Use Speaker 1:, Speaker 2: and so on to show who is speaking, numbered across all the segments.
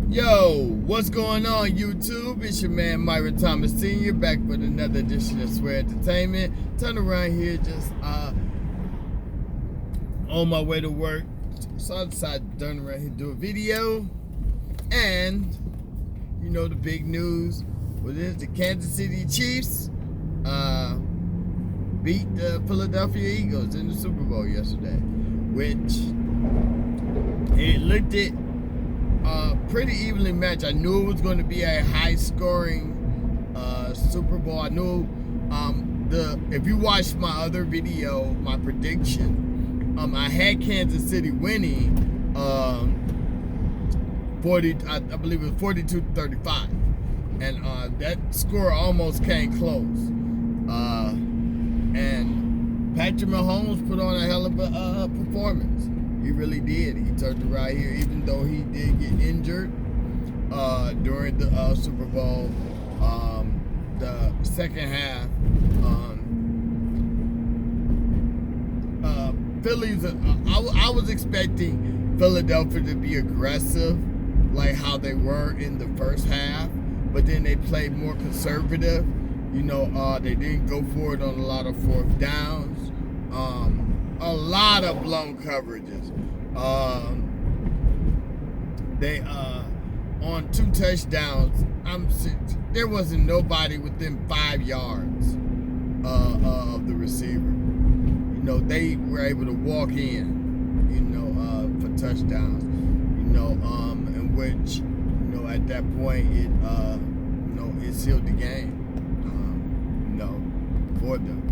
Speaker 1: Yo, what's going on, YouTube? It's your man Myron Thomas Sr. back with another edition of Swear Entertainment. Turn around here, just on my way to work. So I decided to turn around here, do a video. And you know the big news. What is the Kansas City Chiefs beat the Philadelphia Eagles in the Super Bowl yesterday, which it looked at pretty evenly matched. I knew it was going to be a high-scoring Super Bowl. I knew if you watched my other video, my prediction, I had Kansas City winning 40. I believe it was 42-35, and that score almost came close. And Patrick Mahomes put on a hell of a performance. He really did. He turned it right here, even though he did get injured during the Super Bowl. The second half, Phillies. I was expecting Philadelphia to be aggressive, like how they were in the first half, but then they played more conservative. You know, they didn't go for it on a lot of fourth downs. A lot of blown coverages. They on 2 touchdowns. There wasn't nobody within 5 yards of the receiver. You know, they were able to walk in. You know, for touchdowns. You know, in which at that point it it sealed the game. For them.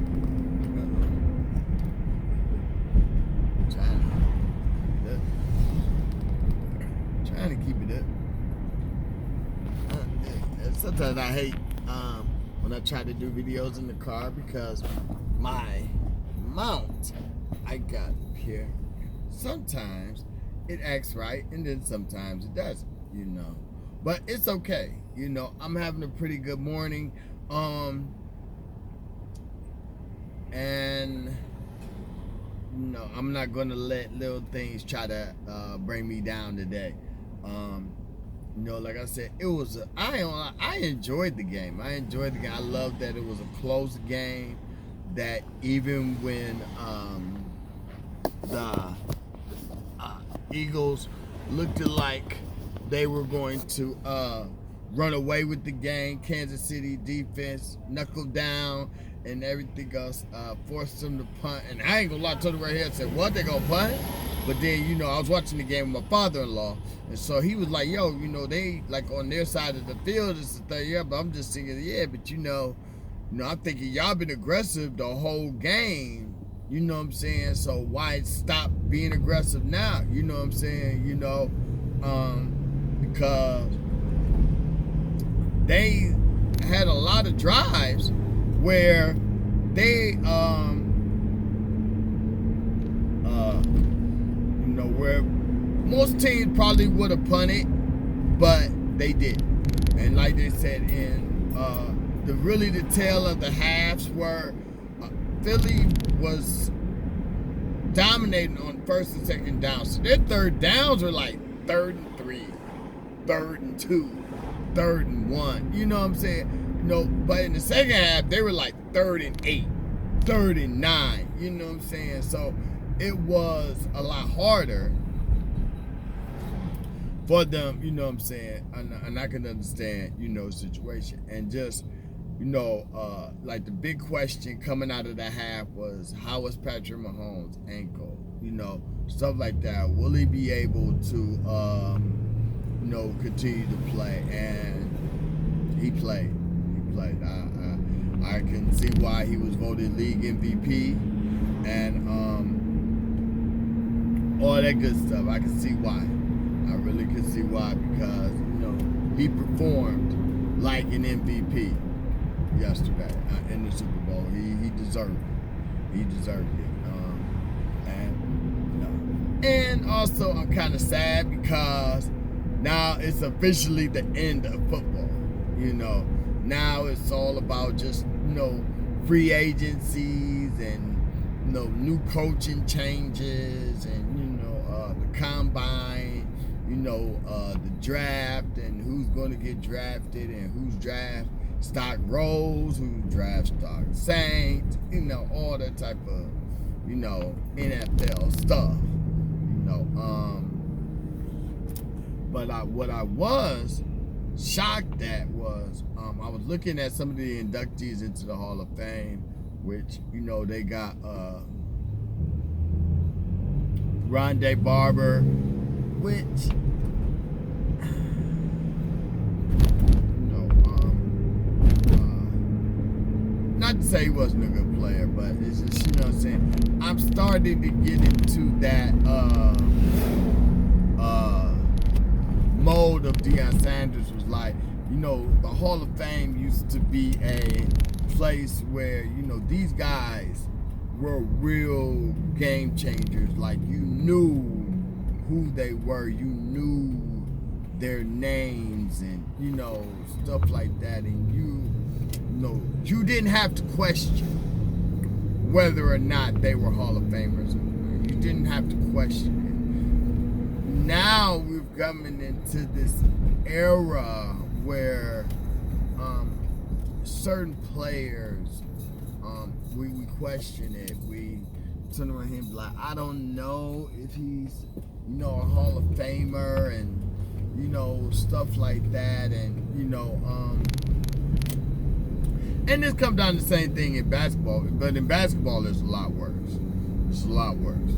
Speaker 1: Trying to keep it up. Sometimes I hate when I try to do videos in the car because my mount I got here, sometimes it acts right and then sometimes it doesn't, But it's okay. I'm having a pretty good morning. And I'm not gonna let little things try to bring me down today. Like I said, it was I enjoyed the game. I love that it was a close game. That even when the Eagles looked like they were going to run away with the game, Kansas City defense knuckled down and everything else, forced them to punt. And I ain't gonna lie, I told him right here, I said, what, they gonna punt? But then, I was watching the game with my father-in-law, and so he was like, yo, they, like, on their side of the field, it's the third year, but I'm just thinking, yeah, but I'm thinking y'all been aggressive the whole game, you know what I'm saying? So why stop being aggressive now? You know what I'm saying? Because they had a lot of drives where they, where most teams probably would have punted, but they didn't. And like they said, in the tail of the halves were Philly was dominating on first and second down. So their third downs were like 3rd and 3, 3rd and 2, 3rd and 1. You know what I'm saying? But in the second half, they were like 3rd and 8, 3rd and 9. You know what I'm saying? So it was a lot harder for them, you know what I'm saying? And I can understand, situation. And just, like the big question coming out of the half was, how was Patrick Mahomes' ankle? Stuff like that. Will he be able to, continue to play? And he played. I can see why he was voted league MVP and all that good stuff. I can see why. I really can see why, because he performed like an MVP yesterday in the Super Bowl. He deserved it. And also I'm kind of sad because now it's officially the end of football. Now it's all about just, free agencies and, new coaching changes and, the combine the draft and who's going to get drafted and whose draft stock rose, whose draft stock sank, all that type of, NFL stuff, But what I was shocked at was I was looking at some of the inductees into the Hall of Fame, which, they got Rondé Barber, which not to say he wasn't a good player, but it's just, what I'm saying, I'm starting to get into that mode of Deion Sanders. Was like, the Hall of Fame used to be a place where, these guys were real game changers. Like, you knew who they were, you knew their names and, stuff like that, and you didn't have to question whether or not they were Hall of Famers. You didn't have to question it. Now we're coming into this era where certain players, we question it. We turn around him like, I don't know if he's, a Hall of Famer, and, stuff like that, and, and this comes down to the same thing in basketball, but in basketball it's a lot worse. It's a lot worse.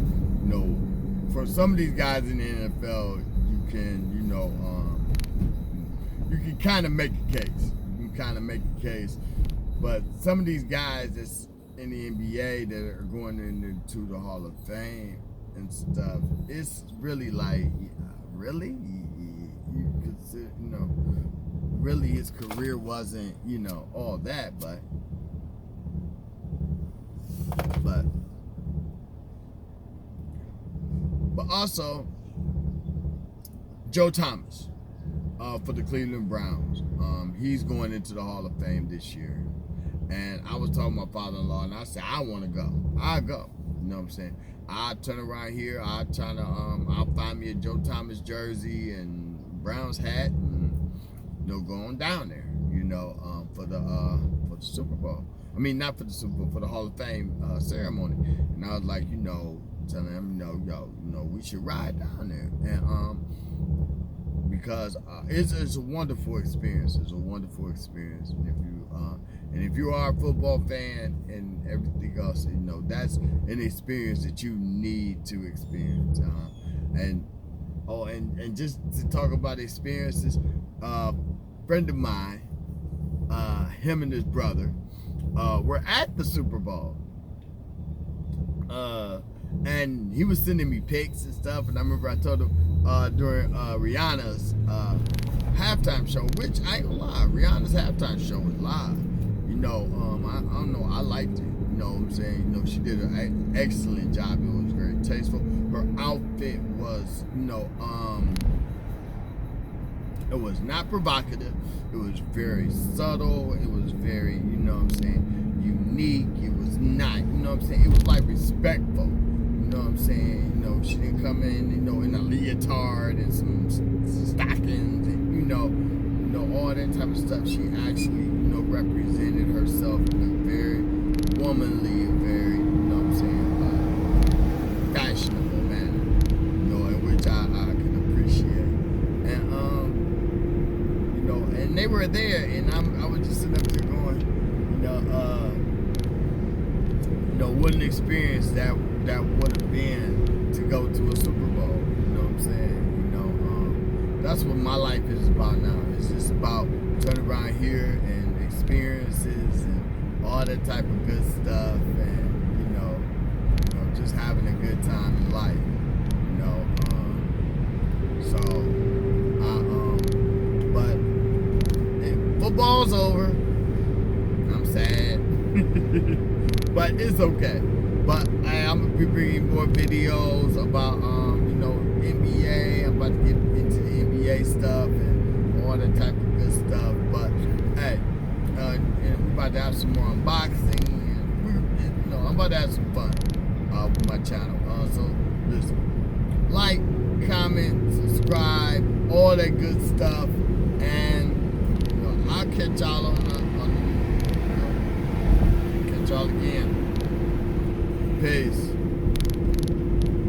Speaker 1: For some of these guys in the NFL, you can, you can kind of make a case. You can kind of make a case. But some of these guys that's in the NBA that are going into the Hall of Fame and stuff, it's really like, really? You consider, really his career wasn't, all that, but also Joe Thomas for the Cleveland Browns. He's going into the Hall of Fame this year. And I was talking to my father-in-law, and I said, I want to go. I'll go. You know what I'm saying? I'll turn around here. I'll find me a Joe Thomas jersey and Browns hat, and going down there, for the Super Bowl. I mean, not for the Super Bowl, for the Hall of Fame ceremony. And I was like, telling him, we should ride down there, and because it's a wonderful experience. It's a wonderful experience, and if you are a football fan and everything else, that's an experience that you need to experience. And just to talk about experiences, friend of mine, him and his brother, were at the Super Bowl. And he was sending me pics and stuff, and I remember I told him during Rihanna's halftime show, which I ain't gonna lie, Rihanna's halftime show was live. I don't know, I liked it. You know what I'm saying? She did an excellent job. It was very tasteful. Her outfit was, it was not provocative. It was very subtle. It was very, unique. It was not, it was like respectful. She didn't come in, in a leotard and some stockings and, all that type of stuff. She actually, represented herself in a very womanly, very, fashionable manner, in which I can appreciate. And, and they were there, and I was just sitting up there going, what an experience that would have been to go to a Super Bowl. You know what I'm saying? That's what my life is about now. It's just about turning around here and experiences and all that type of good stuff, and just having a good time in life. But football's over. I'm sad. But it's okay. But I'm gonna be bringing more videos about NBA. I'm about to get into the NBA stuff and all that type of good stuff. But hey, and we're about to have some more unboxing, and I'm about to have some fun with my channel. So listen, like, comment, subscribe, all that good stuff. And you know, I'll catch y'all catch y'all again. Peace.